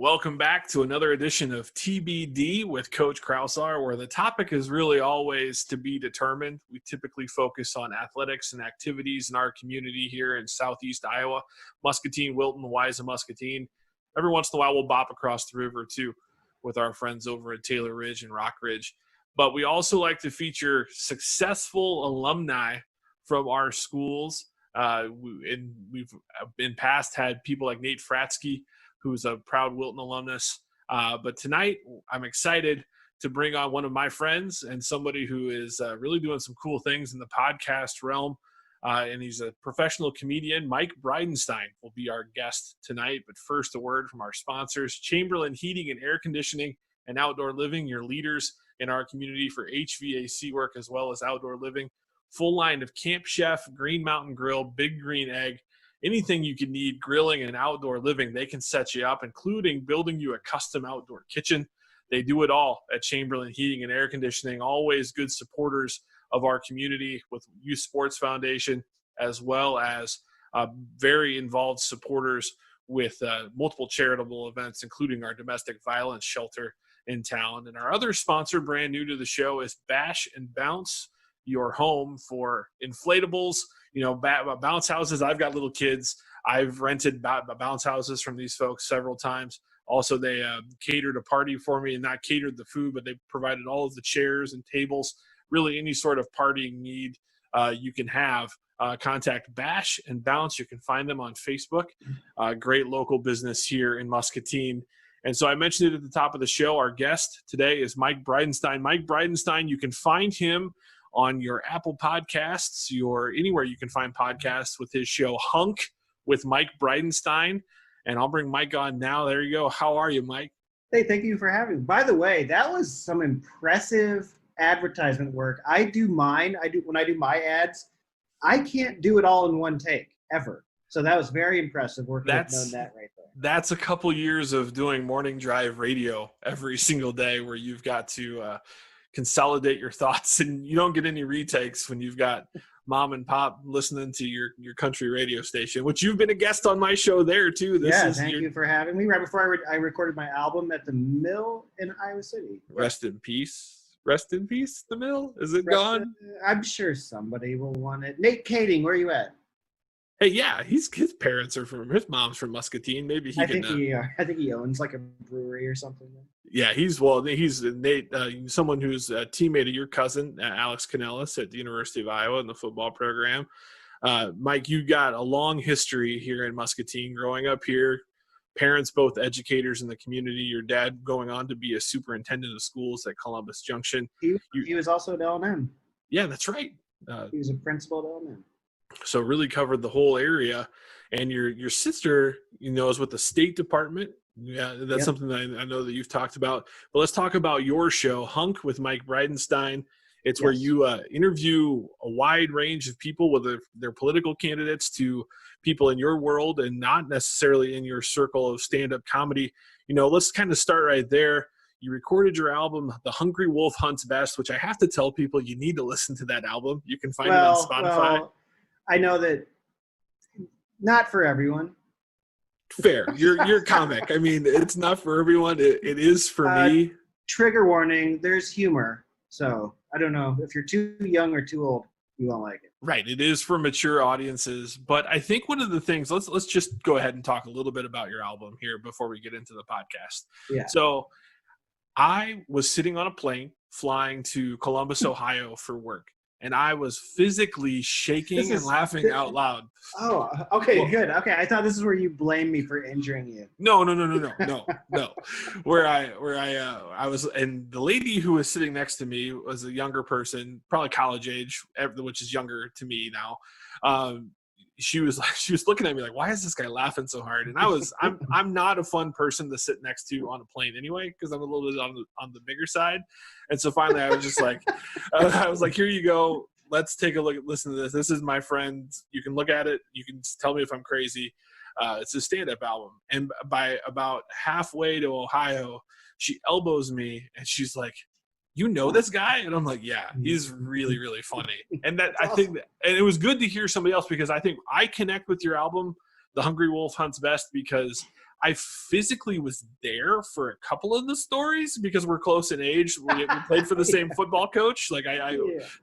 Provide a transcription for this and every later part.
Welcome back to another edition of TBD with Coach Kraushaar, where the topic is really always to be determined. We typically focus on athletics and activities in our community here in Southeast Iowa, Muscatine, Wilton Louisa Muscatine. Every once in a while, we'll bop across the river, too, with our friends over at Taylor Ridge and Rock Ridge. But we also like to feature successful alumni from our schools. We've in past had people like Nate Fratsky, who's a proud Wilton alumnus. But tonight, I'm excited to bring on one of my friends and somebody who is really doing some cool things in the podcast realm. And he's a professional comedian. Mike Bridentstine will be our guest tonight. But first, a word from our sponsors, Chamberlain Heating and Air Conditioning and Outdoor Living, your leaders in our community for HVAC work as well as outdoor living. Full line of Camp Chef, Green Mountain Grill, Big Green Egg, anything you can need grilling and outdoor living, they can set you up, including building you a custom outdoor kitchen. They do it all at Chamberlain Heating and Air Conditioning, always good supporters of our community with Youth Sports Foundation, as well as very involved supporters with multiple charitable events, including our domestic violence shelter in town. And our other sponsor, brand new to the show, is Bash and Bounce, your home for inflatables, bounce houses. I've got little kids. I've rented bounce houses from these folks several times. Also, they catered a party for me, and not catered the food, but they provided all of the chairs and tables. Really, any sort of partying need you can have. Contact Bash and Bounce. You can find them on Facebook. Great local business here in Muscatine. And so I mentioned it at the top of the show. Our guest today is Mike Bridentstine. Mike Bridentstine, you can find him on your Apple Podcasts, anywhere you can find podcasts with his show Hunk with Mike Bridentstine. And I'll bring Mike on now. There you go. How are you, Mike? Hey, thank you for having me. By the way, that was some impressive advertisement work. When I do my ads, I can't do it all in one take, ever. So that was very impressive working with That right there. That's a couple years of doing morning drive radio every single day where you've got to consolidate your thoughts, and you don't get any retakes when you've got mom and pop listening to your country radio station, which you've been a guest on my show there too. Thank you for having me. Right before I recorded my album at the Mill in Iowa City. Rest in peace, the Mill. Is it gone? I'm sure somebody will want it. Nate Kading, where are you at? Hey, yeah, his parents are his mom's from Muscatine. Maybe he can. I think he owns like a brewery or something. Yeah, he's Nate, someone who's a teammate of your cousin, Alex Canellis, at the University of Iowa in the football program. Mike, you got a long history here in Muscatine, growing up here. Parents both educators in the community. Your dad going on to be a superintendent of schools at Columbus Junction. He was also at L&M. Yeah, that's right. He was a principal at L&M. So really covered the whole area. And your sister, is with the State Department. Yeah, that's something that I know that you've talked about. But let's talk about your show, Hunk with Mike Bridentstine. It's where you interview a wide range of people, whether they're political candidates to people in your world and not necessarily in your circle of stand-up comedy. Let's kind of start right there. You recorded your album, The Hungry Wolf Hunts Best, which I have to tell people you need to listen to that album. You can find it on Spotify. Well, I know that not for everyone. Fair. You're a comic. I mean, it's not for everyone. It is for me. Trigger warning, there's humor. So I don't know if you're too young or too old, you won't like it. Right. It is for mature audiences. But I think one of the things, let's just go ahead and talk a little bit about your album here before we get into the podcast. Yeah. So I was sitting on a plane flying to Columbus, Ohio for work. And I was physically shaking and laughing out loud. Oh, okay, good. Okay, I thought this is where you blame me for injuring you. No. Where I was, and the lady who was sitting next to me was a younger person, probably college age, which is younger to me now. She was looking at me like, why is this guy laughing so hard? And I'm not a fun person to sit next to on a plane anyway, because I'm a little bit on the bigger side. And so finally I was just like, here you go. Let's take a look listen to this. This is my friend. You can look at it. You can tell me if I'm crazy. It's a stand-up album. And by about halfway to Ohio, she elbows me and she's like, you know this guy? And I'm like, yeah, he's really, really funny. And that I think that, and it was good to hear somebody else, because I think I connect with your album, The Hungry Wolf Hunts Best, because I physically was there for a couple of the stories because we're close in age. We played for the same football coach. Like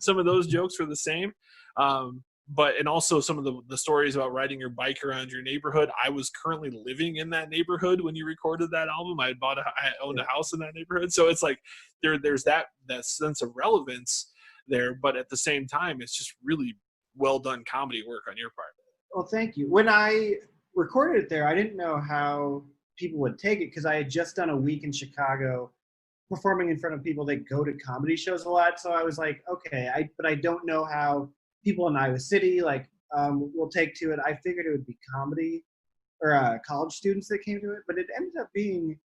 some of those jokes were the same. And also some of the stories about riding your bike around your neighborhood. I was currently living in that neighborhood when you recorded that album. I owned a house in that neighborhood. So it's like there's that sense of relevance there. But at the same time, it's just really well done comedy work on your part. Well, thank you. When I recorded it there, I didn't know how people would take it because I had just done a week in Chicago performing in front of people that go to comedy shows a lot. So I was like, okay, but I don't know how people in Iowa City will take to it. I figured it would be comedy or college students that came to it, but it ended up being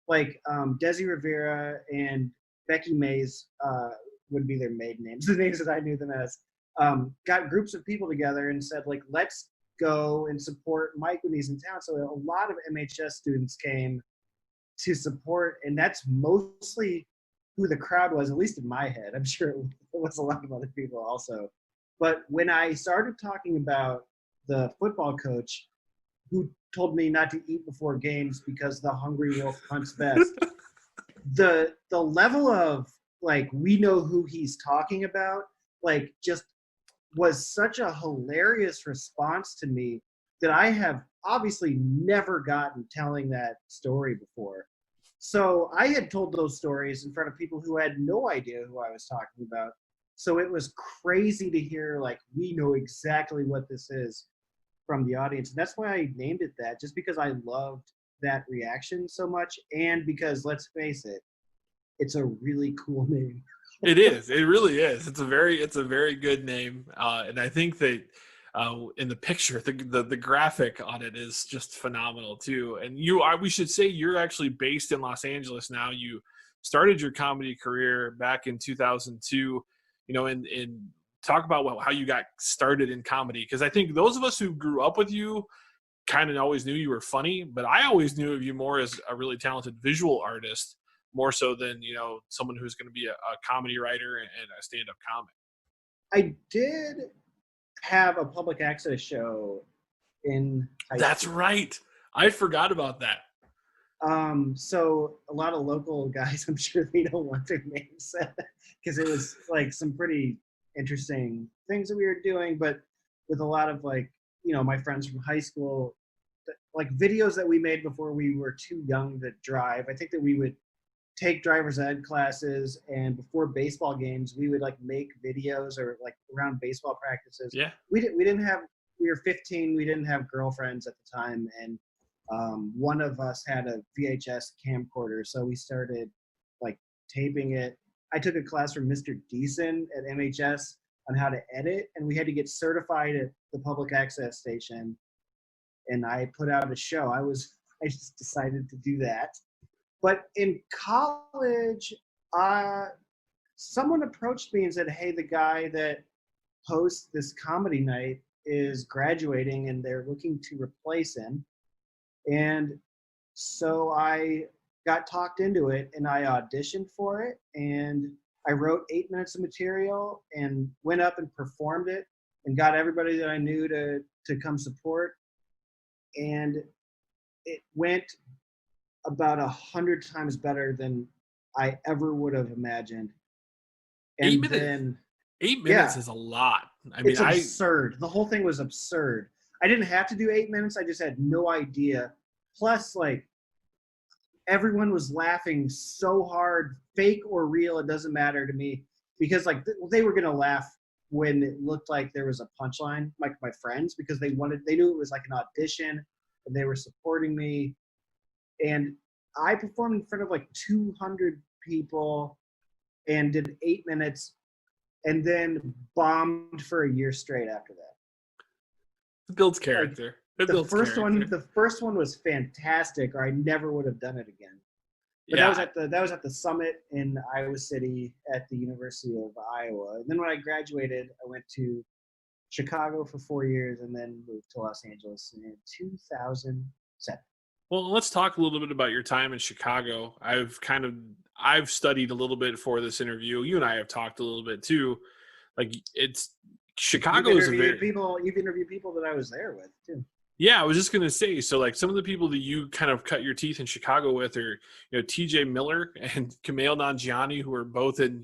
like Desi Rivera and Becky Mays would be their maiden names, the names that I knew them as. Got groups of people together and said, like, let's go and support Mike when he's in town. So a lot of MHS students came to support, and that's mostly who the crowd was, at least in my head. I'm sure it was a lot of other people also. But when I started talking about the football coach who told me not to eat before games because the hungry wolf hunts best, the level of, like, we know who he's talking about, like, just was such a hilarious response to me that I have obviously never gotten telling that story before. So I had told those stories in front of people who had no idea who I was talking about. So it was crazy to hear, like, we know exactly what this is from the audience. And that's why I named it that, just because I loved that reaction so much. And because, let's face it, it's a really cool name. It is. It really is. It's a very good name, and I think that in the picture, the graphic on it is just phenomenal too. And we should say you're actually based in Los Angeles now. You started your comedy career back in 2002. And talk about how you got started in comedy, because I think those of us who grew up with you kind of always knew you were funny, but I always knew of you more as a really talented visual artist, more so than, someone who's going to be a comedy writer and a stand-up comic. I did have a public access show in high school. That's right. I forgot about that. So a lot of local guys, I'm sure they don't want their names said because it was like some pretty interesting things that we were doing, but with a lot of my friends from high school, like videos that we made before we were too young to drive. I think that we would take driver's ed classes, and before baseball games, we would make videos or around baseball practices. Yeah. We were 15. We didn't have girlfriends at the time. And one of us had a VHS camcorder. So we started taping it. I took a class from Mr. Deason at MHS on how to edit, and we had to get certified at the public access station. And I put out a show. I just decided to do that. But in college, someone approached me and said, hey, the guy that hosts this comedy night is graduating and they're looking to replace him. And so I got talked into it and I auditioned for it. And I wrote 8 minutes of material and went up and performed it and got everybody that I knew to come support. And it went about 100 times better than I ever would have imagined. And 8 minutes. 8 minutes is a lot. It's absurd. The whole thing was absurd. I didn't have to do 8 minutes. I just had no idea. Plus, everyone was laughing so hard, fake or real, it doesn't matter to me, because they were gonna laugh when it looked like there was a punchline, like my friends, because they knew it was like an audition and they were supporting me. And I performed in front of 200 people and did 8 minutes and then bombed for a year straight after that. It builds character. The first one was fantastic, or I never would have done it again. But that was at the summit in Iowa City at the University of Iowa. And then when I graduated, I went to Chicago for 4 years and then moved to Los Angeles in 2007. Well, let's talk a little bit about your time in Chicago. I've studied a little bit for this interview. You and I have talked a little bit too. Chicago is you've interviewed people that I was there with too. Yeah, I was just gonna say, so like some of the people that you kind of cut your teeth in Chicago with are, TJ Miller and Kumail Nanjiani, who are both in,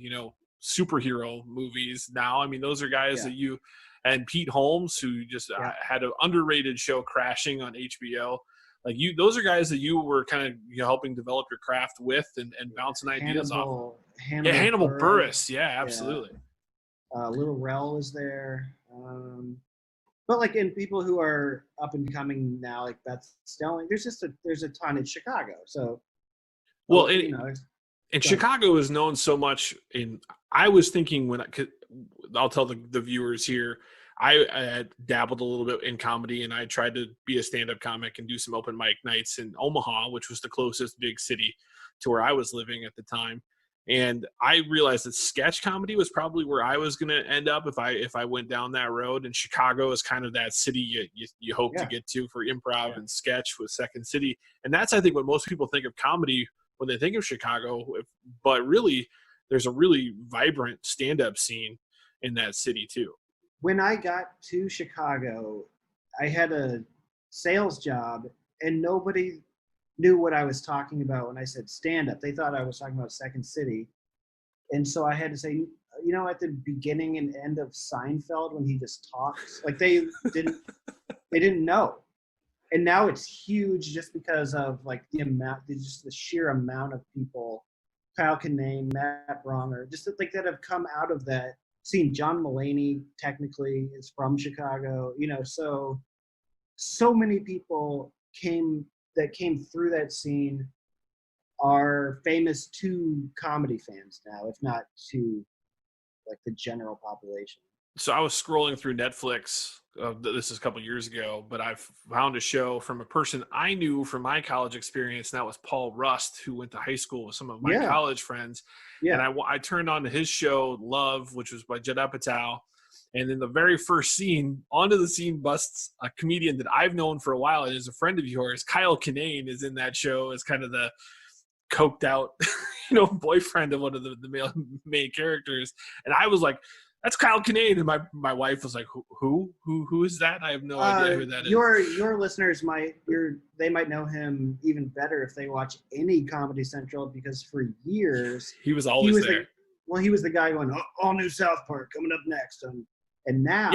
superhero movies now. I mean, those are guys Yeah. that and Pete Holmes, who just Yeah. had an underrated show, Crashing, on HBO. Like those are guys that you were kind of helping develop your craft with and bouncing ideas off of. Yeah, Hannibal Hannibal Buress. Buress. Yeah, Yeah. absolutely. Little Rel is there. But like in people who are up and coming now, like Beth Stelling, there's a ton in Chicago. So, Well, and go ahead. Chicago is known so much I was thinking I'll tell the viewers here, I had dabbled a little bit in comedy, and I tried to be a stand-up comic and do some open mic nights in Omaha, which was the closest big city to where I was living at the time. And I realized that sketch comedy was probably where I was going to end up if I went down that road. And Chicago is kind of that city you hope to Yeah. get to for improv Yeah. and sketch with Second City. And that's, I think, what most people think of comedy when they think of Chicago. But really, there's a really vibrant stand-up scene in that city too. When I got to Chicago, I had a sales job, and nobody knew what I was talking about when I said stand up. They thought I was talking about Second City. And so I had to say, at the beginning and end of Seinfeld when he just talks, like they didn't know. And now it's huge just because of like just the sheer amount of people, Kyle Kinane, Matt Bronger, just like that have come out of that scene. John Mulaney technically is from Chicago, so many people came through that scene are famous to comedy fans now, if not to like the general population. So I was scrolling through Netflix. This is a couple years ago, but I found a show from a person I knew from my college experience, and that was Paul Rust, who went to high school with some of my college friends. Yeah. And I turned on to his show, Love, which was by Judd Apatow. And in the very first scene, onto the scene busts a comedian that I've known for a while and is a friend of yours. Kyle Kinane is in that show as kind of the coked out, boyfriend of one of the main characters. And I was like, that's Kyle Kinane. And my wife was like, who is that? I have no idea who that is. Your listeners might know him even better if they watch any Comedy Central, because for years he was always there. He was the guy going, all new South Park coming up next. And now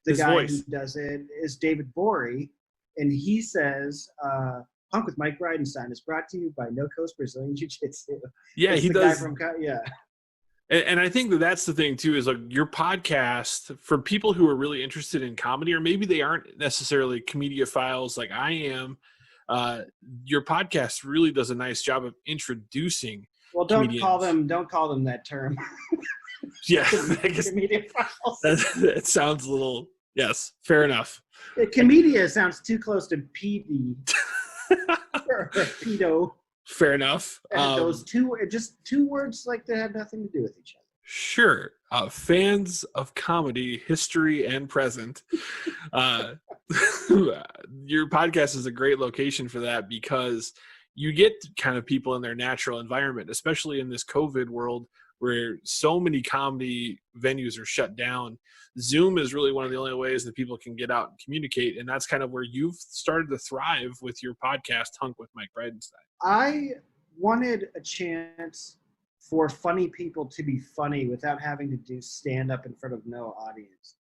the guy who does it is David Bory, and he says, Punk with Mike Bridentstine is brought to you by No Coast Brazilian Jiu-Jitsu. Yeah, he does. Yeah. And I think that's the thing too, is like your podcast for people who are really interested in comedy, or maybe they aren't necessarily comediophiles like I am. Your podcast really does a nice job of introducing. Well, don't call them that term. Yeah, I guess that sounds a little. Yes, fair enough. Comedia sounds too close to PD or pedo. Fair enough. Those two words like they have nothing to do with each other. Sure. Fans of comedy, history, and present. Your podcast is a great location for that, because you get kind of people in their natural environment, especially in this COVID world where so many comedy venues are shut down. Zoom is really one of the only ways that people can get out and communicate. And that's kind of where you've started to thrive with your podcast, Hunk with Mike Bridentstine. I wanted a chance for funny people to be funny without having to do stand-up in front of no audience.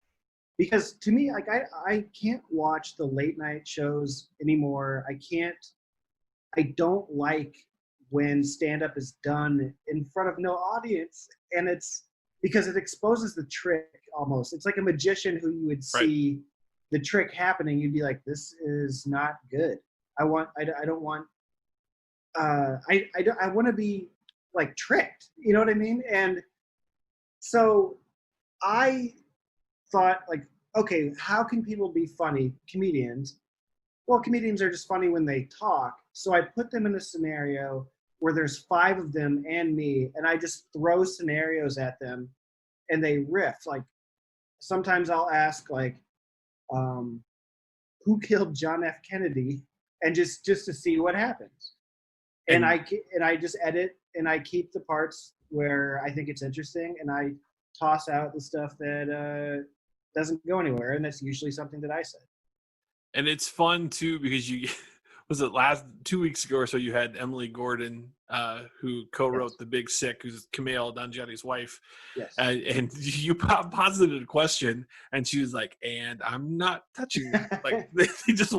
Because to me, like I can't watch the late night shows anymore. I don't like when stand-up is done in front of no audience, and it's because it exposes the trick almost. It's like a magician who you would see the trick happening. You'd be like, this is not good. I want to be like tricked. You know what I mean? And so I thought, like, okay, how can people be funny? Comedians. Well, comedians are just funny when they talk. So I put them in a scenario where there's 5 of them and me, and I just throw scenarios at them and they riff. Like sometimes I'll ask, like, who killed John F. Kennedy? And just to see what happens. And I just edit, and I keep the parts where I think it's interesting, and I toss out the stuff that doesn't go anywhere, and that's usually something that I said. And it's fun too because you was it last 2 weeks ago or so you had Emily Gordon, who co-wrote Yes. The Big Sick, who's Camille Dongetti's wife, Yes. and you posited a question, and she was like, "And I'm not touching that." Like they just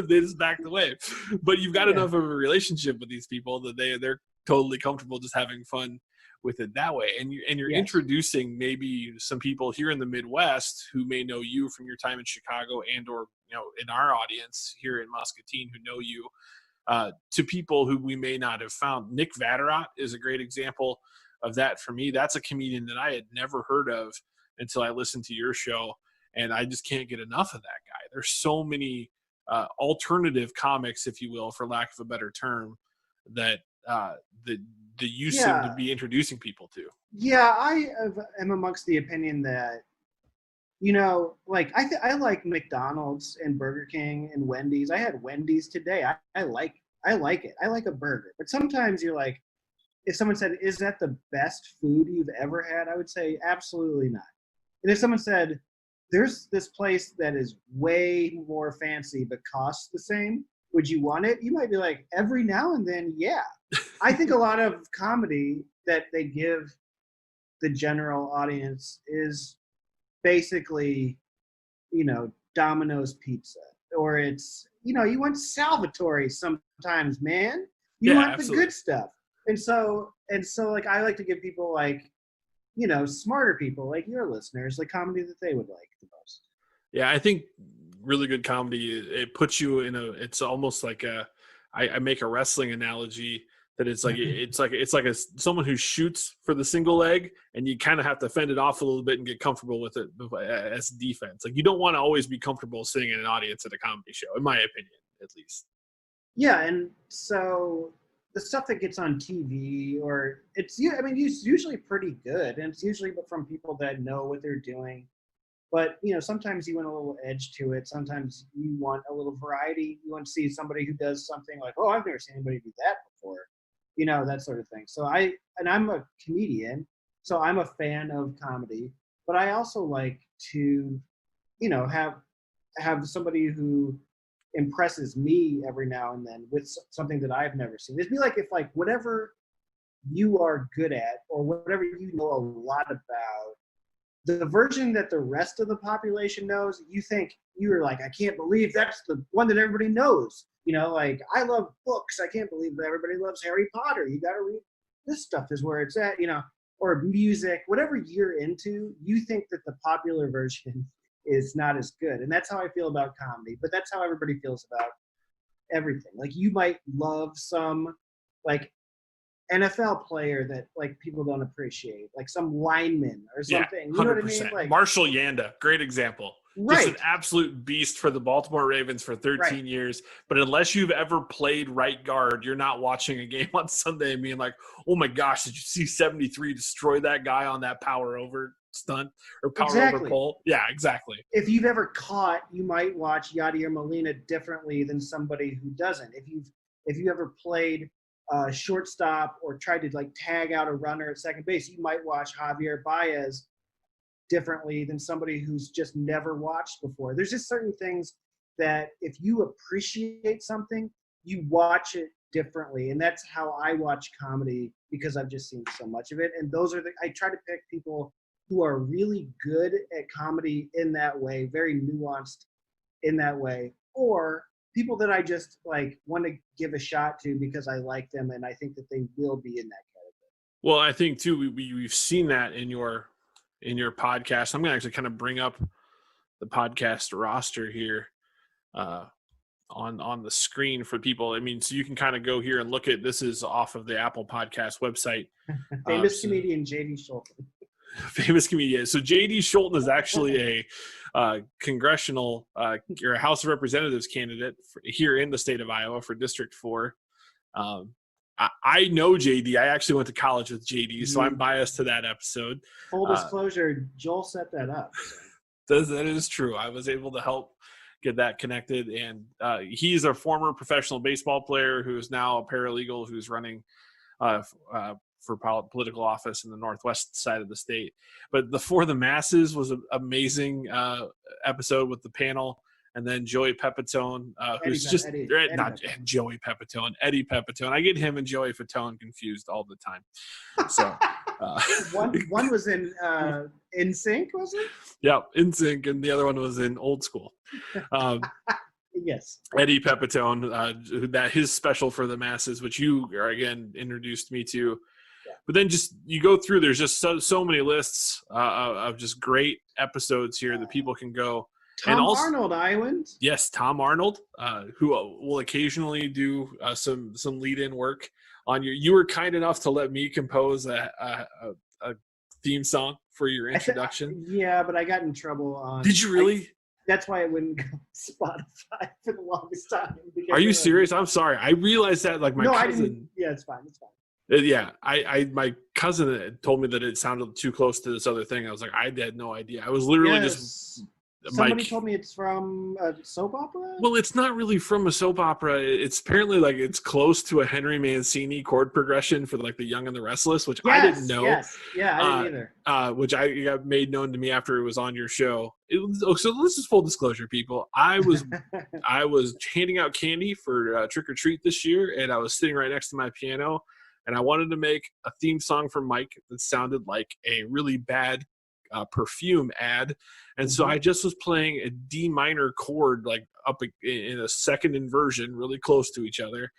they just backed away. But you've got enough of a relationship with these people that they're totally comfortable just having fun with it that way. And you're Yes. introducing maybe some people here in the Midwest who may know you from your time in Chicago and or in our audience here in Muscatine who know you, to people who we may not have found. Nick Vatterott is a great example of that for me. That's a comedian that I had never heard of until I listened to your show, and I just can't get enough of that guy. There's so many alternative comics, if you will, for lack of a better term, that you seem to be introducing people to. Yeah, I am amongst the opinion that, like I like McDonald's and Burger King and Wendy's. I had Wendy's today. I like it. I like a burger. But sometimes you're like, if someone said, "Is that the best food you've ever had?" I would say absolutely not. And if someone said, "There's this place that is way more fancy but costs the same, would you want it?" You might be like, every now and then, yeah. I think a lot of comedy that they give the general audience is basically, Domino's pizza, or it's, you want Salvatore sometimes, man. You want absolutely. the good stuff. And so like, I like to give people like, smarter people like your listeners, like comedy that they would like the most. Yeah, I think really good comedy, it puts you in it's almost like I make a wrestling analogy that it's like someone who shoots for the single leg, and you kind of have to fend it off a little bit and get comfortable with it as defense. Like, you don't want to always be comfortable sitting in an audience at a comedy show, in my opinion, at least. Yeah, and so the stuff that gets on TV, it's usually pretty good, and it's usually from people that know what they're doing. But, sometimes you want a little edge to it. Sometimes you want a little variety. You want to see somebody who does something like, "Oh, I've never seen anybody do that before," that sort of thing. So I'm a comedian, so I'm a fan of comedy, but I also like to, have somebody who impresses me every now and then with something that I've never seen. It'd be like if, like, whatever you are good at or whatever you know a lot about, the version that the rest of the population knows, you're like, I can't believe that's the one that everybody knows. Like, I love books. I can't believe that everybody loves Harry Potter. You got to read this stuff is where it's at, or music, whatever you're into, you think that the popular version is not as good. And that's how I feel about comedy, but that's how everybody feels about everything. Like, you might love some, like, NFL player that, like, people don't appreciate, like some lineman or something. 100%. You know what I mean? Like, Marshall Yanda, great example. Right. Just an absolute beast for the Baltimore Ravens for 13 years. But unless you've ever played right guard, you're not watching a game on Sunday and being like, "Oh my gosh, did you see 73 destroy that guy on that power over stunt or power over pull?" Yeah, exactly. If you've ever caught, you might watch Yadier Molina differently than somebody who doesn't. If you ever played shortstop or tried to, like, tag out a runner at second base, you might watch Javier Baez differently than somebody who's just never watched before. There's just certain things that if you appreciate something, you watch it differently. And that's how I watch comedy, because I've just seen so much of it. And I try to pick people who are really good at comedy in that way, very nuanced in that way, or people that I just, like, want to give a shot to because I like them and I think that they will be in that category. Well, I think too, we've seen that in your podcast. I'm going to actually kind of bring up the podcast roster here on the screen for people. I mean, so you can kind of go here and look at, this is off of the Apple Podcast website. Famous comedian J.D. Schulten. Famous comedian. So J.D. Schulten is actually a congressional or House of Representatives candidate here in the state of Iowa for District 4. I know JD. I actually went to college with JD, so I'm biased to that episode. Full disclosure, Joel set that up. So. That is true. I was able to help get that connected, and he's a former professional baseball player who is now a paralegal who's running for political office in the northwest side of the state. But the For the Masses was an amazing episode with the panel. and then Joey Pepitone, who's Eddie not Pepitone. Joey Pepitone, Eddie Pepitone. I get him and Joey Fatone confused all the time. So one was in sync, was it? Yeah, in sync, and the other one was in old school. Yes. Eddie Pepitone, that his special for the masses, which you again introduced me to. Yeah. But then just you go through, there's just so many lists of just great episodes here that people can go. Tom Arnold Island. Yes, Tom Arnold, who will occasionally do some lead-in work on you. You were kind enough to let me compose a theme song for your introduction. Yeah, but I got in trouble on. Did you really? That's why I wouldn't go Spotify for the longest time. Are you serious? I'm sorry. I realized that my cousin. I didn't. Yeah, it's fine. It's fine. Yeah, my cousin told me that it sounded too close to this other thing. I was like, I had no idea. I was literally just. Somebody told me it's from a soap opera? Well, it's not really from a soap opera. It's apparently it's close to a Henry Mancini chord progression for the Young and the Restless, which I didn't know. Yes, yeah, I didn't either. Which I got made known to me after it was on your show. So this is full disclosure, people. I was handing out candy for trick or treat this year, and I was sitting right next to my piano, and I wanted to make a theme song for Mike that sounded like a really bad perfume ad, and so I just was playing a D minor chord up in a second inversion really close to each other,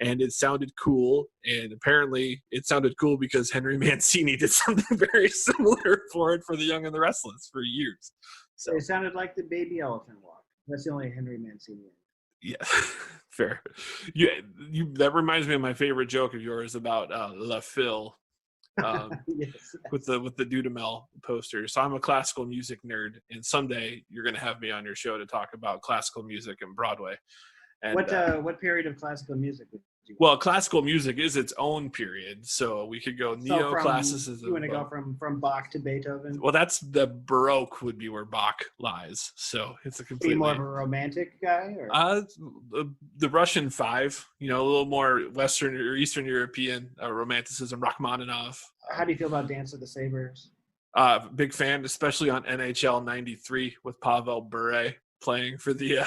and it sounded cool. And apparently it sounded cool because Henry Mancini did something very similar for the Young and the Restless for years. So it sounded like the Baby Elephant Walk. That's the only Henry Mancini. Yeah, fair. You that reminds me of my favorite joke of yours about La Phil. Yes. With the Dudamel poster. So I'm a classical music nerd, and someday you're going to have me on your show to talk about classical music and Broadway. And, what period of classical music would you? Well, classical music is its own period, so we could go neoclassicism. You want to go from Bach to Beethoven? Well, that's the Baroque would be where Bach lies. So it's a completely. Be more of a romantic guy, or the Russian Five. A little more Western or Eastern European romanticism. Rachmaninoff. How do you feel about Dance of the Sabers? Big fan, especially on NHL '93 with Pavel Bure playing for the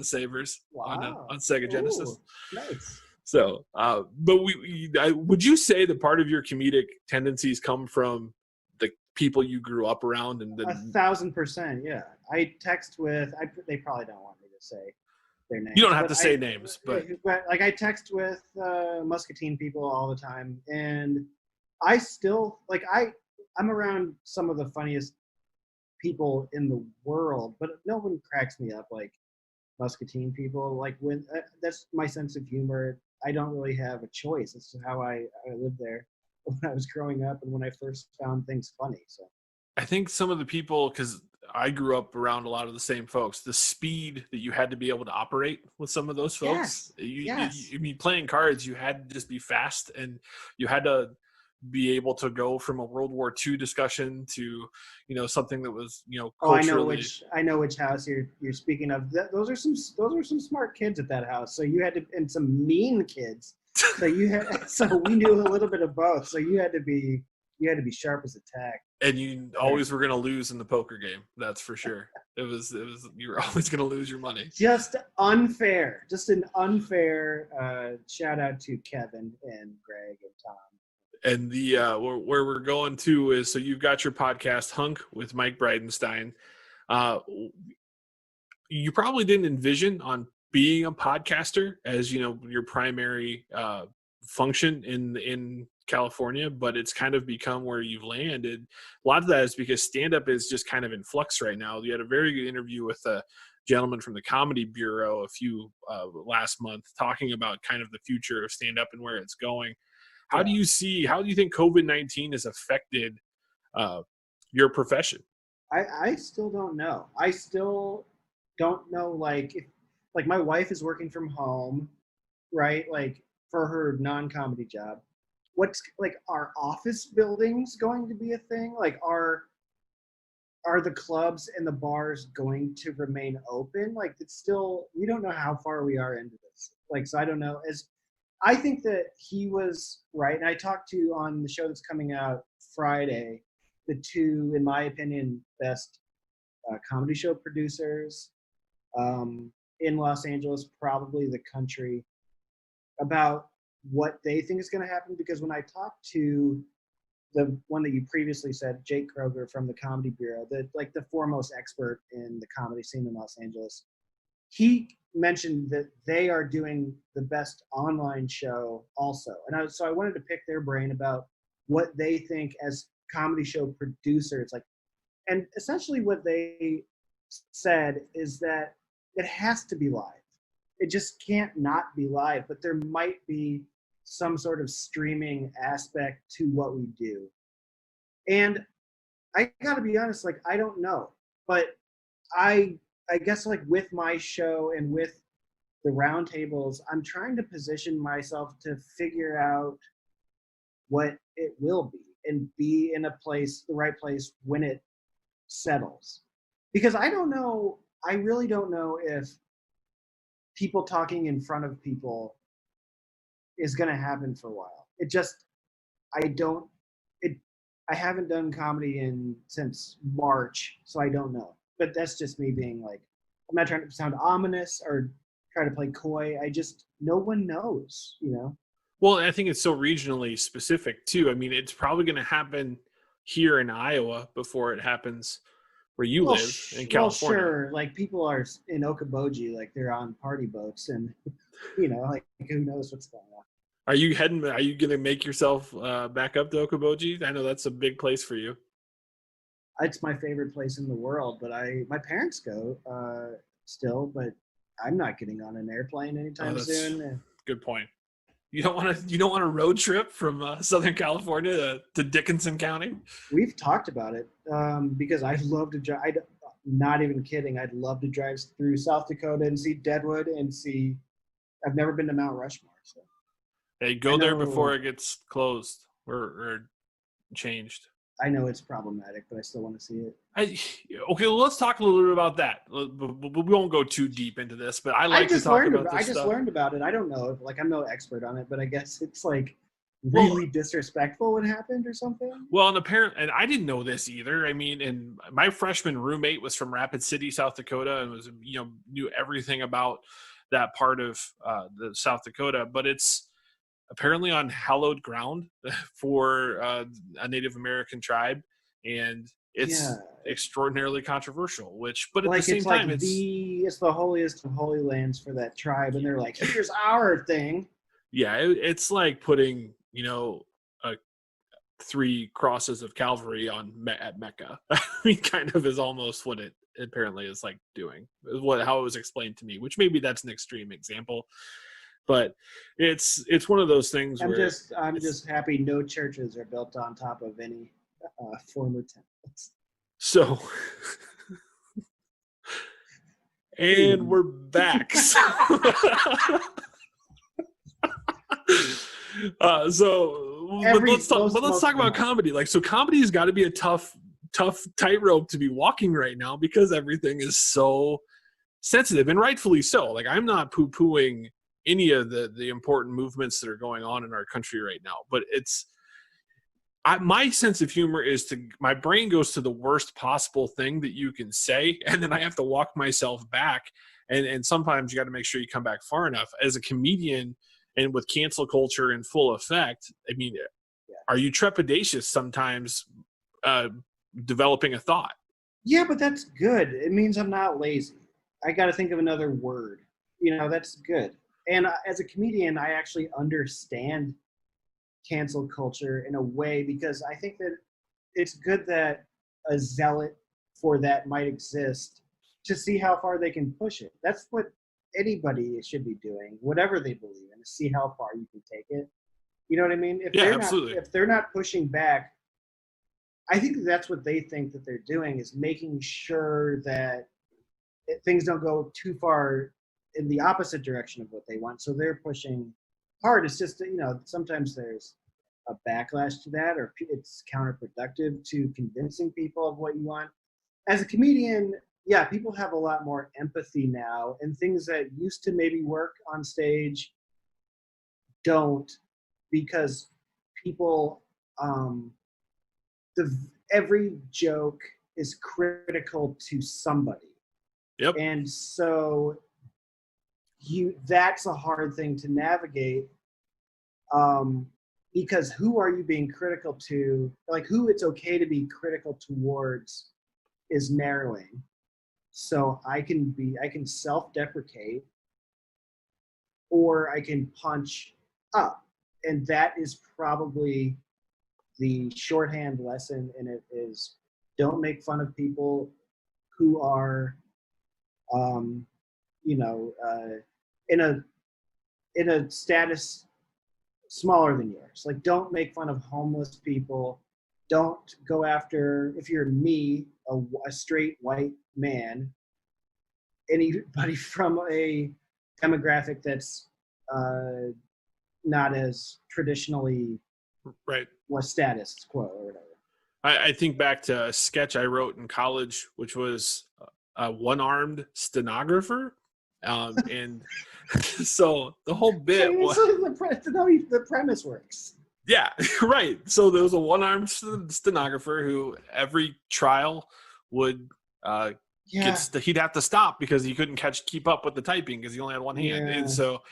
Sabres on Sega Genesis. Ooh, nice. So, but would you say that part of your comedic tendencies come from the people you grew up around? And 1,000%, yeah. I text with. They probably don't want me to say their names. You don't have to say names, but I text with Muscatine people all the time, and I still I'm around some of the funniest people in the world, but no one cracks me up like Muscatine people. When that's my sense of humor. I don't really have a choice. It's just how I lived there when I was growing up and when I first found things funny. So I think some of the people, because I grew up around a lot of the same folks, the speed that you had to be able to operate with some of those folks. Yes. You playing cards, you had to just be fast, and you had to be able to go from a World War II discussion to, something that was, culturally. I know which house you're speaking of. Those are some smart kids at that house. So you had to, and some mean kids. So so we knew a little bit of both. So you had to be sharp as a tack. And you always were going to lose in the poker game. That's for sure. It was you were always going to lose your money. Just unfair. Just an unfair shout out to Kevin and Greg and Tom. And the where we're going to is, so you've got your podcast Hunk with Mike Bridentstine. You probably didn't envision on being a podcaster as your primary function in California, but it's kind of become where you've landed. A lot of that is because stand-up is just kind of in flux right now. You had a very good interview with a gentleman from the Comedy Bureau last month talking about kind of the future of stand-up and where it's going. How do you think COVID-19 has affected your profession? I still don't know. I still don't know, if my wife is working from home, right? For her non-comedy job. What's are office buildings going to be a thing? Are the clubs and the bars going to remain open? It's still, we don't know how far we are into this. So I don't know. I think that he was right. And I talked to, on the show that's coming out Friday, the two, in my opinion, best comedy show producers in Los Angeles, probably the country, about what they think is going to happen. Because when I talked to the one that you previously said, Jake Kroger from the Comedy Bureau, the foremost expert in the comedy scene in Los Angeles, he mentioned that they are doing the best online show also. And so I wanted to pick their brain about what they think as comedy show producers, like, and essentially what they said is that it has to be live. It just can't not be live, but there might be some sort of streaming aspect to what we do. And I gotta be honest, like, I don't know, but I guess, like, with my show and with the roundtables, I'm trying to position myself to figure out what it will be and be in a place, the right place, when it settles. Because I don't know, I really don't know if people talking in front of people is going to happen for a while. It just, I don't, it, I haven't done comedy since March, so I don't know. But that's just me being like, I'm not trying to sound ominous or try to play coy. No one knows, you know? Well, I think it's so regionally specific too. I mean, it's probably going to happen here in Iowa before it happens where you live in California. Well, sure. Like, people are in Okoboji, like, they're on party boats, and, you know, like, who knows what's going on. Are you going to make yourself back up to Okoboji? I know that's a big place for you. It's my favorite place in the world, but my parents go still, but I'm not getting on an airplane anytime soon. Good point. You don't want a road trip from Southern California to Dickinson County? We've talked about it because I'd love to drive. Not even kidding. I'd love to drive through South Dakota and see Deadwood and see. I've never been to Mount Rushmore. So. Hey, go there before it gets closed or changed. I know it's problematic, but I still want to see it. Okay, well, let's talk a little bit about that. We won't go too deep into this, but I like to talk about this stuff. I just learned about it. I don't know. Like, I'm no expert on it, but I guess it's like really disrespectful what happened or something. Well, and I didn't know this either. I mean, and my freshman roommate was from Rapid City, South Dakota, and was, knew everything about that part of the South Dakota, but it's apparently on hallowed ground for a Native American tribe, and it's extraordinarily controversial. But at the same time, it's the holiest of holy lands for that tribe, and they're like, "Here's our thing." Yeah, it's like putting 3 crosses of Calvary at Mecca. I mean, kind of is almost what it apparently is like doing. How it was explained to me, which maybe that's an extreme example. But it's one of those things I'm just happy no churches are built on top of any former temples. So, and we're back. Let's talk about comedy. Like, so comedy has got to be a tough tightrope to be walking right now because everything is so sensitive, and rightfully so. Like, I'm not poo-pooing any of the important movements that are going on in our country right now, but my sense of humor is my brain goes to the worst possible thing that you can say, and then I have to walk myself back, and sometimes you got to make sure you come back far enough. As a comedian and with cancel culture in full effect, I mean, are you trepidatious sometimes developing a thought? Yeah, but that's good. It means I'm not lazy. I got to think of another word. That's good. And as a comedian, I actually understand cancel culture in a way, because I think that it's good that a zealot for that might exist to see how far they can push it. That's what anybody should be doing, whatever they believe in, to see how far you can take it. You know what I mean? If they're not pushing back, I think that's what they think that they're doing, is making sure that things don't go too far in the opposite direction of what they want. So they're pushing hard. It's just, sometimes there's a backlash to that, or it's counterproductive to convincing people of what you want. As a comedian, people have a lot more empathy now, and things that used to maybe work on stage don't, because people, every joke is critical to somebody. Yep. And so that's a hard thing to navigate, because who are you being critical to? Like, who it's okay to be critical towards is narrowing. So I can self-deprecate, or I can punch up. And that is probably the shorthand lesson in it is don't make fun of people who are, in a status smaller than yours. Like, don't make fun of homeless people. Don't go after, if you're me, a straight white man, anybody from a demographic that's not as traditionally right. was status quo or whatever. I think back to a sketch I wrote in college, which was a one-armed stenographer. And so the whole bit was the premise works. Yeah, right. So there was a one-armed stenographer who every trial would he'd have to stop because he couldn't keep up with the typing because he only had one hand. And so,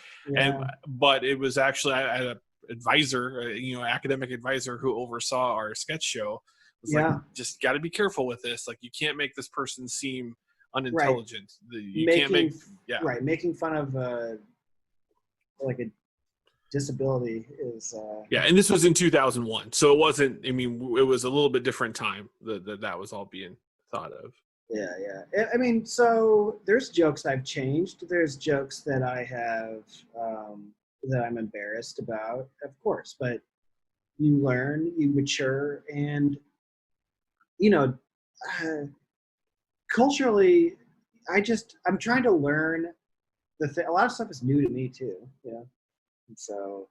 but it was actually, I had an advisor, academic advisor who oversaw our sketch show. Was like, just got to be careful with this. Like, you can't make this person seem unintelligent. Right. Making fun of like a disability is and this was in 2001, so it wasn't, it was a little bit different time that was all being thought of. I mean, so there's jokes I've changed, there's jokes that I have that I'm embarrassed about, of course, but you learn, you mature, and culturally I'm trying to learn a lot of stuff is new to me too, and so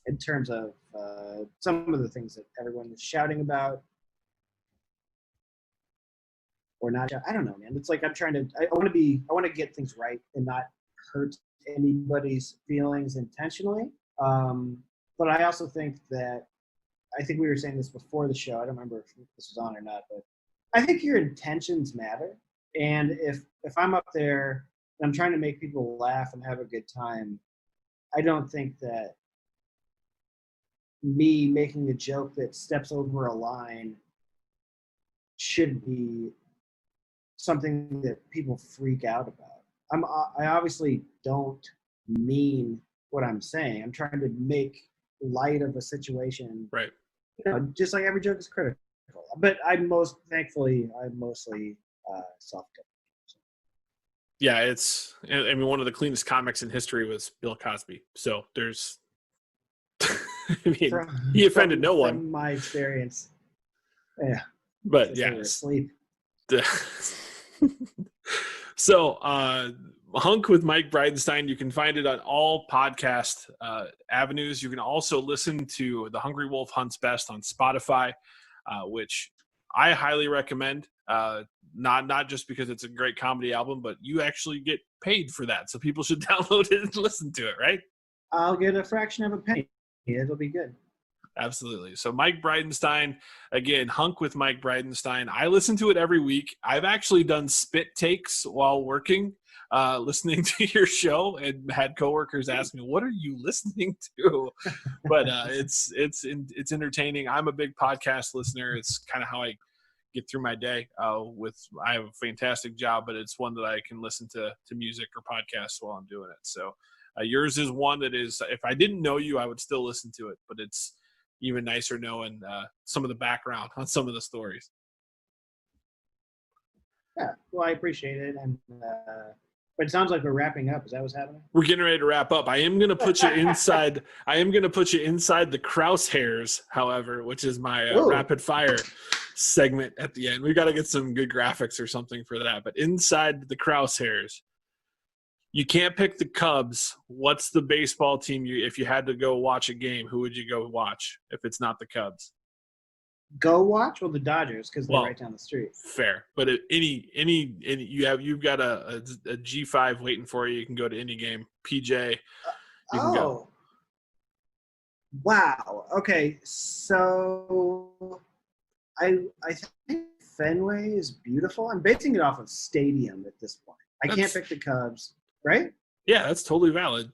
in terms of some of the things that everyone is shouting about or not, I don't know, man. It's like I want to get things right and not hurt anybody's feelings intentionally. But I also think that, I think we were saying this before the show, I don't remember if this was on or not, but I think your intentions matter. And if I'm up there and I'm trying to make people laugh and have a good time, I don't think that me making a joke that steps over a line should be something that people freak out about. I obviously don't mean what I'm saying. I'm trying to make light of a situation. Right. Just like every joke is critical. But I'm mostly self-deprecating. Yeah, one of the cleanest comics in history was Bill Cosby. So there's, he offended no one. From my experience. Yeah. But they were asleep. So Hunk with Mike Bridentstine, you can find it on all podcast avenues. You can also listen to The Hungry Wolf Hunts Best on Spotify, which I highly recommend. Not just because it's a great comedy album, but you actually get paid for that. So people should download it and listen to it, right? I'll get a fraction of a penny. It'll be good. Absolutely. So Mike Bridentstine, again, Hunk with Mike Bridentstine. I listen to it every week. I've actually done spit takes while working, listening to your show, and had coworkers ask me, "What are you listening to?" But it's entertaining. I'm a big podcast listener. It's kind of how I get through my day. I have a fantastic job, but it's one that I can listen to music or podcasts while I'm doing it. So yours is one that is, if I didn't know you, I would still listen to it, but it's even nicer knowing some of the background on some of the stories. Yeah, well, I appreciate it. And but it sounds like we're wrapping up. Is that what's happening? We're getting ready to wrap up. I am going to put you inside. I am going to put you inside the Kraushairs, however, which is my rapid fire segment at the end. We've got to get some good graphics or something for that. But inside the Kraushairs, you can't pick the Cubs. What's the baseball team if you had to go watch a game? Who would you go watch if it's not the Cubs? Go watch? Well, the Dodgers, because they're right down the street. Fair, but you've got a G5 waiting for you. You can go to any game. PJ, you can go. Wow. Okay, so I think Fenway is beautiful. I'm basing it off of stadium at this point. I can't pick the Cubs, right? Yeah, that's totally valid.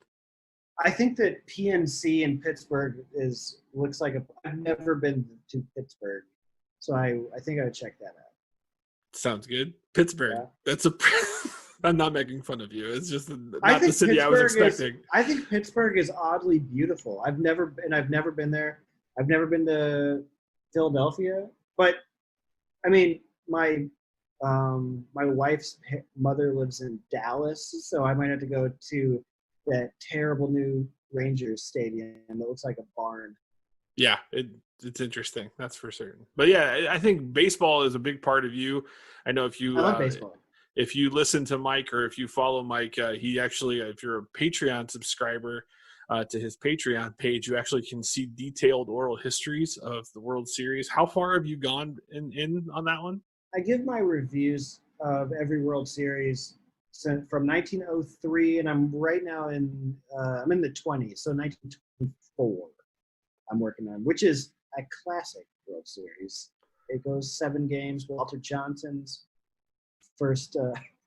I think that PNC in Pittsburgh looks like I've never been to Pittsburgh, so I think I would check that out. Sounds good. Pittsburgh. Yeah. That's I'm not making fun of you. It's just not the city I was expecting. I think Pittsburgh is oddly beautiful. I've never been there. I've never been to Philadelphia, but I mean, my wife's mother lives in Dallas, so I might have to go to that terrible new Rangers stadium that looks like a barn. Yeah, it's interesting. That's for certain. But yeah, I think baseball is a big part of you. I know I love baseball. If you listen to Mike or if you follow Mike, he actually, if you're a Patreon subscriber to his Patreon page, you actually can see detailed oral histories of the World Series. How far have you gone in on that one? I give my reviews of every World Series from 1903, and I'm right now I'm in the 20s, so 1924 I'm working on, which is a classic World Series. It goes 7 games. Walter Johnson's first.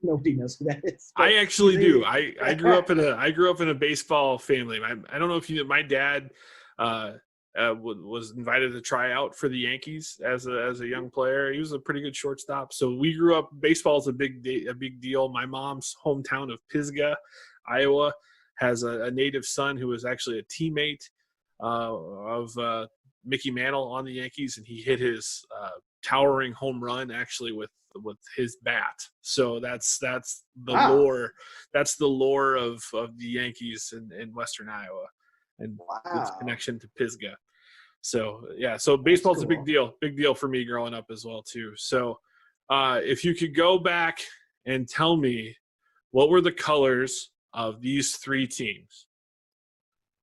Nobody knows who that is. I actually do. I grew up in a baseball family. I don't know if my dad was invited to try out for the Yankees as a young player. He was a pretty good shortstop. So we grew up. Baseball is a big deal. My mom's hometown of Pisgah, Iowa, has a native son who was actually a teammate of Mickey Mantle on the Yankees, and he hit his towering home run actually with his bat. So that's the lore. That's the lore of the Yankees in Western Iowa, and its connection to Pisgah. So yeah, so baseball's a big deal for me growing up as well too. So if you could go back and tell me what were the colors of these 3 teams: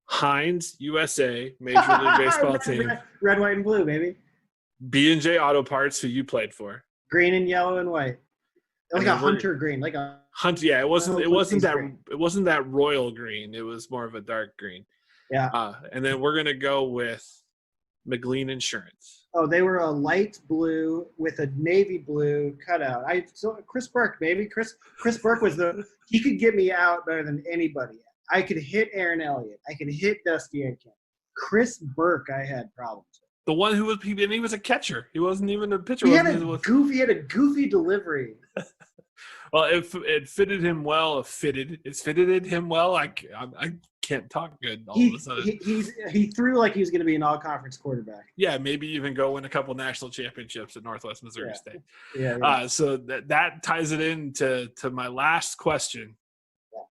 Heinz USA, Major League Baseball team, red, white, and blue, baby. B&J Auto Parts, who you played for, green and yellow and white, like a hunter green, like a hunt. Yeah, it wasn't that royal green. It was more of a dark green. Yeah. And then we're gonna go with McLean Insurance. Oh, they were a light blue with a navy blue cutout. Chris Burke, baby. Chris Burke was he could get me out better than anybody. I could hit Aaron Elliott. I could hit Dusty Aitken. Chris Burke, I had problems with. The one who was a catcher. He wasn't even a pitcher. He had a goofy delivery. Well, it fitted him well. It fitted him well. I can't talk good all of a sudden. He threw like he was going to be an all-conference quarterback. Yeah, maybe even go win a couple national championships at Northwest Missouri State. Yeah. So that ties it into my last question. Yeah.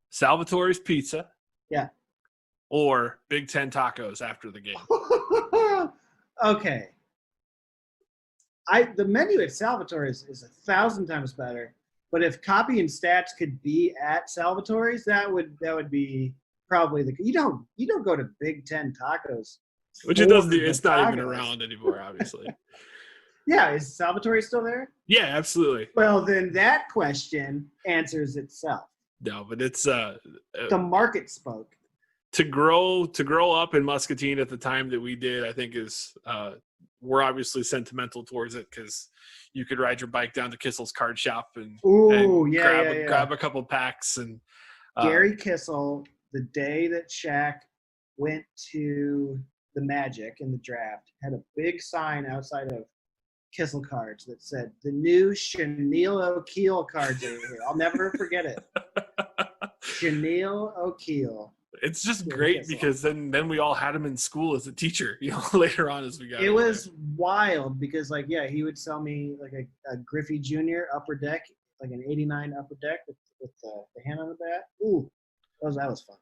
Salvatore's Pizza. Yeah. Or Big Ten tacos after the game. Okay. The menu at Salvatore's is 1,000 times better. But if Copy and Stats could be at Salvatore's, that would be probably you don't go to Big Ten tacos. Which it doesn't. It's not even around anymore, obviously. Yeah, is Salvatore still there? Yeah, absolutely. Well, then that question answers itself. No, but it's the market spoke. To grow up in Muscatine at the time that we did, I think is we're obviously sentimental towards it because you could ride your bike down to Kissel's card shop and grab a couple packs. And Gary Kissel, the day that Shaq went to the Magic in the draft, had a big sign outside of Kissel cards that said, "The new Chenille O'Keel cards are here." I'll never forget it. Chenille O'Keel. It's just great because then we all had him in school as a teacher, later on as we got. It was wild because he would sell me like a Griffey Jr. upper deck, like an '89 upper deck with the hand on the bat. Ooh, that was fun.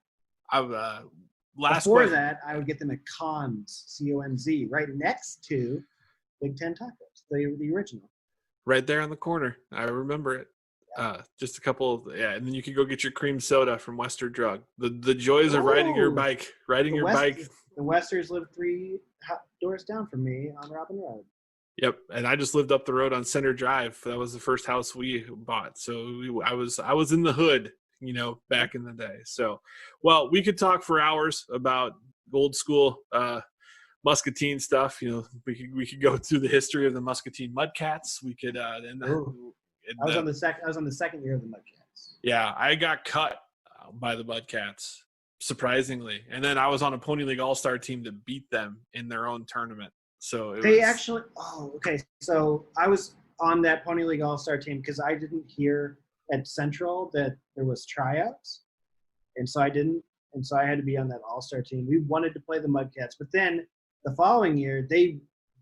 Before that, I would get them at Cons, C-O-N-Z, right next to Big Ten Tacos, the original. Right there on the corner. I remember it. Just a couple and then you could go get your cream soda from Western Drug. The joys of riding your bike. The Westers lived 3 doors down from me on Robin Road. Yep, and I just lived up the road on Center Drive. That was the first house we bought. So I was in the hood, back in the day. So, well, we could talk for hours about old school Muscatine stuff. We could go through the history of the Muscatine Mudcats. We could I was on the second year of the Mudcats. Yeah, I got cut by the Mudcats, surprisingly, and then I was on a Pony League All-Star team to beat them in their own tournament. So So I was on that Pony League All-Star team because I didn't hear at Central that there was tryouts, and so I didn't, and so I had to be on that All-Star team. We wanted to play the Mudcats, but then the following year they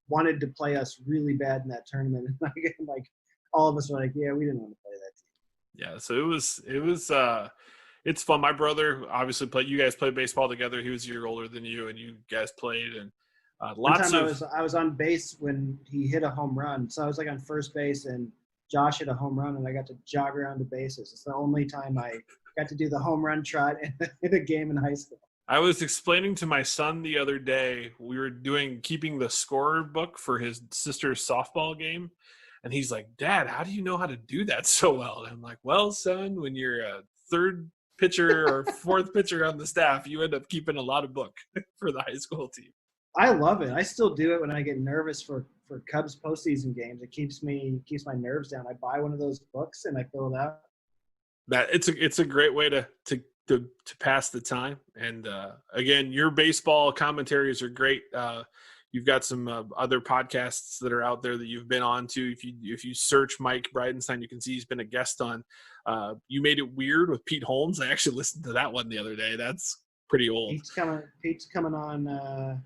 wanted to play us really bad in that tournament, and like all of us were like, yeah, we didn't want to play that team. Yeah, so it was it's fun. My brother obviously played. You guys played baseball together. He was a year older than you, and you guys played. And I was on base when he hit a home run. So I was like on first base, and Josh hit a home run, and I got to jog around the bases. It's the only time I got to do the home run trot in a game in high school. I was explaining to my son the other day, we were keeping the score book for his sister's softball game. And he's like, Dad, how do you know how to do that so well? And I'm like, well, son, when you're a third pitcher or fourth pitcher on the staff, you end up keeping a lot of book for the high school team. I love it. I still do it when I get nervous for Cubs postseason games. It keeps my nerves down. I buy one of those books and I fill it out. That it's a great way to pass the time. And again, your baseball commentaries are great. You've got some other podcasts that are out there that you've been on to. If you search Mike Bridentstine, you can see he's been a guest on. You Made It Weird with Pete Holmes. I actually listened to that one the other day. That's pretty old. Pete's coming on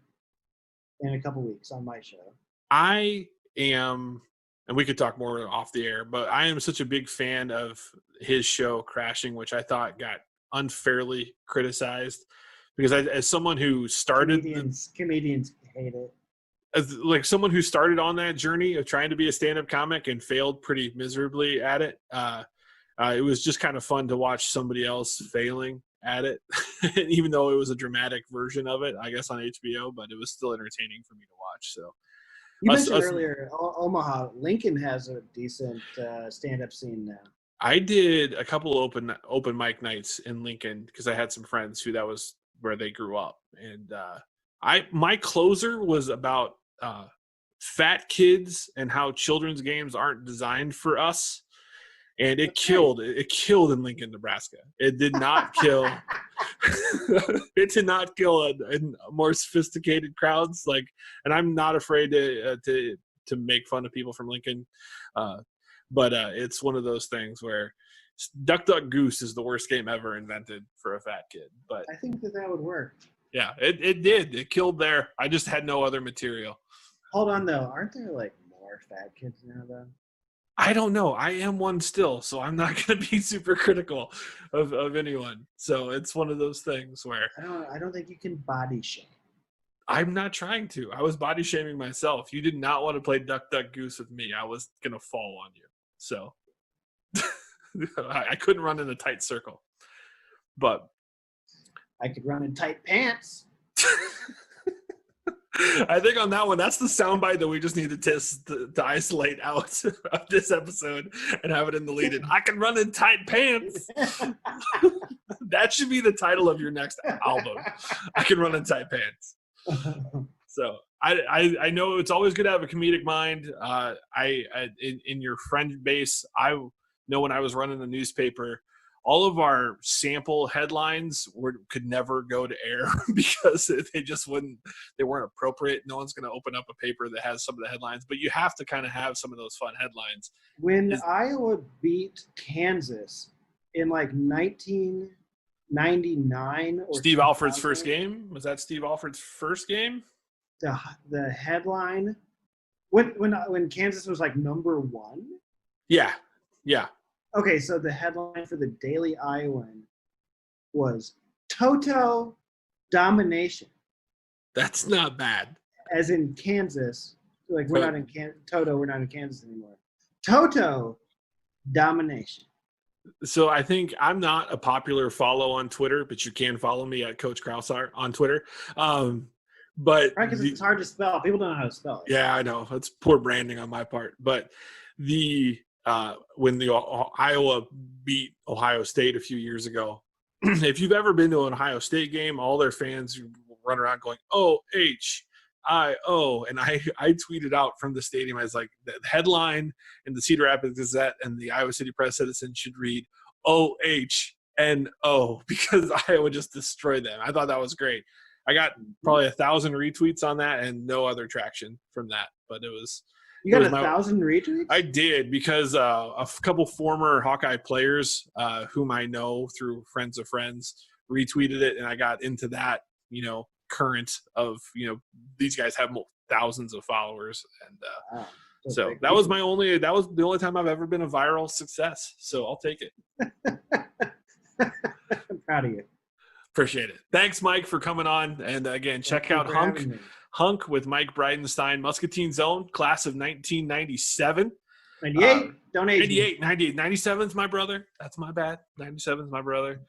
in a couple weeks on my show. I am, and we could talk more off the air, but I am such a big fan of his show Crashing, which I thought got unfairly criticized because as someone who started comedians hate it. As like someone who started on that journey of trying to be a stand-up comic and failed pretty miserably at it, it was just kind of fun to watch somebody else failing at it, even though it was a dramatic version of it, I guess on HBO, but it was still entertaining for me to watch. So you mentioned earlier Omaha. Lincoln has a decent stand-up scene now. I did a couple open mic nights in Lincoln because I had some friends who that was where they grew up, and my closer was about fat kids and how children's games aren't designed for us. And it killed in Lincoln, Nebraska. It did not kill. It did not kill in more sophisticated crowds. And I'm not afraid to make fun of people from Lincoln, but it's one of those things where Duck Duck Goose is the worst game ever invented for a fat kid. But I think that would work. Yeah, it did. It killed there. I just had no other material. Hold on though, aren't there more fat kids now though? I don't know. I am one still, so I'm not going to be super critical of anyone. So it's one of those things where I don't think you can body shame. I'm not trying to. I was body shaming myself. You did not want to play Duck Duck Goose with me. I was going to fall on you. So I couldn't run in a tight circle. But I could run in tight pants. I think on that one, that's the soundbite that we just need to isolate out of this episode and have it in the lead-in. I can run in tight pants. That should be the title of your next album. I can run in tight pants. So I know it's always good to have a comedic mind. In your friend base, I know when I was running the newspaper, all of our sample headlines could never go to air because they weren't appropriate. No one's going to open up a paper that has some of the headlines, but you have to kind of have some of those fun headlines. When Iowa beat Kansas in 1999, or Steve Alford's first game, was that Steve Alford's first game? The headline when Kansas was number 1. Yeah. Okay, so the headline for the Daily Iowan was Toto Domination. That's not bad. As in Kansas. We're not in Toto, we're not in Kansas anymore. Toto Domination. So I think I'm not a popular follow on Twitter, but you can follow me at Coach Kraushaar on Twitter. But because it's hard to spell. People don't know how to spell it. Yeah, I know. It's poor branding on my part. But when the Iowa beat Ohio State a few years ago, if you've ever been to an Ohio State game, all their fans run around going, "OH," O. And I tweeted out from the stadium. I was like, the headline in the Cedar Rapids Gazette and the Iowa City Press Citizen should read OHNO, because I would just destroy them. I thought that was great. I got probably 1,000 retweets on that and no other traction from that. But it was. You got 1,000 retweets? I did, because a couple former Hawkeye players whom I know through friends of friends retweeted it, and I got into that, current of, these guys have thousands of followers. And Wow. so that was the only time I've ever been a viral success. So I'll take it. I'm proud of you. Appreciate it. Thanks, Mike, for coming on. And again, check out Hunk with Mike Bridentstine, Muscatine Zone, class of 1997. 98? Don't age 98, 98. 97's my brother. That's my bad. 97's my brother.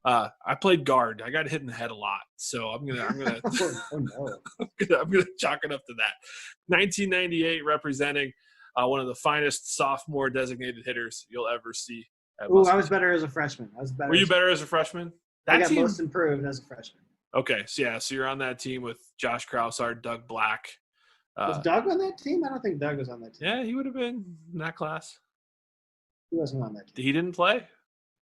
I played guard. I got hit in the head a lot, so I'm gonna oh, no. I'm gonna chalk it up to that. 1998, representing one of the finest sophomore designated hitters you'll ever see. Oh, I was better as a freshman. Were you better as a freshman? I got most improved as a freshman. Okay, so you're on that team with Josh Kraushaar, Doug Black. Was Doug on that team? I don't think Doug was on that team. Yeah, he would have been in that class. He wasn't on that team. He didn't play?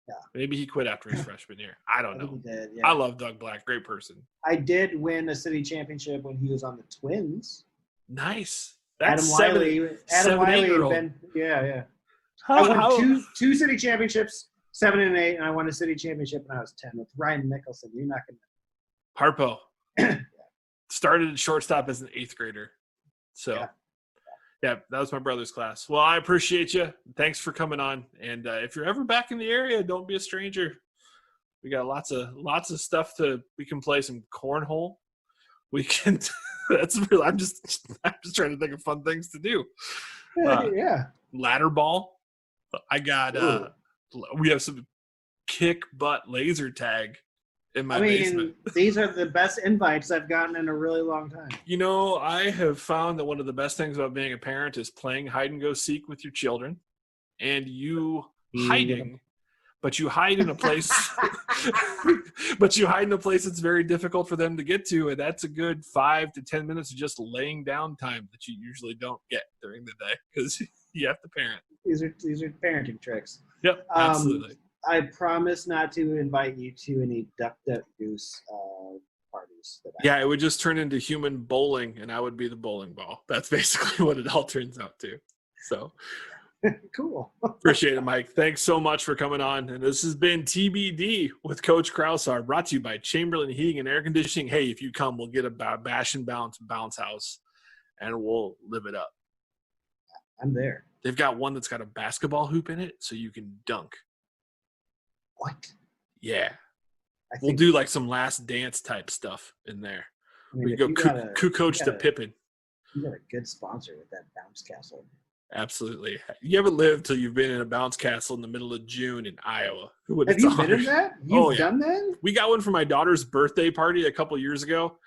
Yeah. Maybe he quit after his freshman year. I don't know. He did, yeah. I love Doug Black. Great person. I did win a city championship when he was on the Twins. Nice. Adam Wiley had been. Yeah. I won two city championships, 7 and 8, and I won a city championship when I was 10 with Ryan Nicholson. You're not going to. Harpo. Started at shortstop as an 8th grader. So, yeah, that was my brother's class. Well, I appreciate you. Thanks for coming on. And if you're ever back in the area, don't be a stranger. We got lots of stuff we can play some cornhole. We can. That's real. I'm just trying to think of fun things to do. Yeah. Ladder ball. I got. We have some kick butt laser tag in my basement. These are the best invites I've gotten in a really long time. I have found that one of the best things about being a parent is playing hide and go seek with your children, and you hiding. But you hide in a place. But you hide in a place that's very difficult for them to get to, and that's a good 5 to 10 minutes of just laying down time that you usually don't get during the day because you have to parent. These are parenting tricks. Yep, absolutely. I promise not to invite you to any duck goose parties. It would just turn into human bowling, and I would be the bowling ball. That's basically what it all turns out to. So. Cool. Appreciate it, Mike. Thanks so much for coming on. And this has been TBD with Coach Kraushaar, brought to you by Chamberlain Heating and Air Conditioning. Hey, if you come, we'll get a bash and bounce house, and we'll live it up. I'm there. They've got one that's got a basketball hoop in it, so you can dunk. What? Yeah. We'll do like some Last Dance type stuff in there. We go coach to Pippen. You got a good sponsor with that bounce castle. Absolutely. You ever lived till you've been in a bounce castle in the middle of June in Iowa? Have you been in that? You've done that? We got one for my daughter's birthday party a couple years ago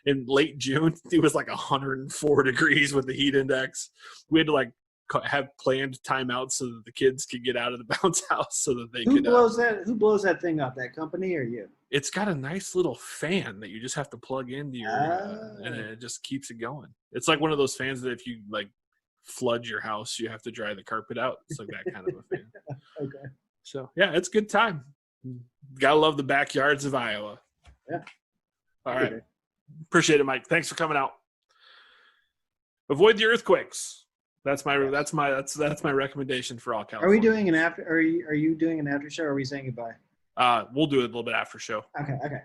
in late June. It was like 104 degrees with the heat index. We had to have planned timeouts so that the kids could get out of the bounce house so that they could. Who blows that thing up? That company or you? It's got a nice little fan that you just have to plug into your, and it just keeps it going. It's like one of those fans that if you flood your house, you have to dry the carpet out. It's like that kind of a fan. Okay. So it's a good time. Gotta love the backyards of Iowa. Yeah. All right. Appreciate it, Mike. Thanks for coming out. Avoid the earthquakes. That's my recommendation for all California. Are we doing an after? Are you doing an after show? Or are we saying goodbye? We'll do it a little bit after show. Okay.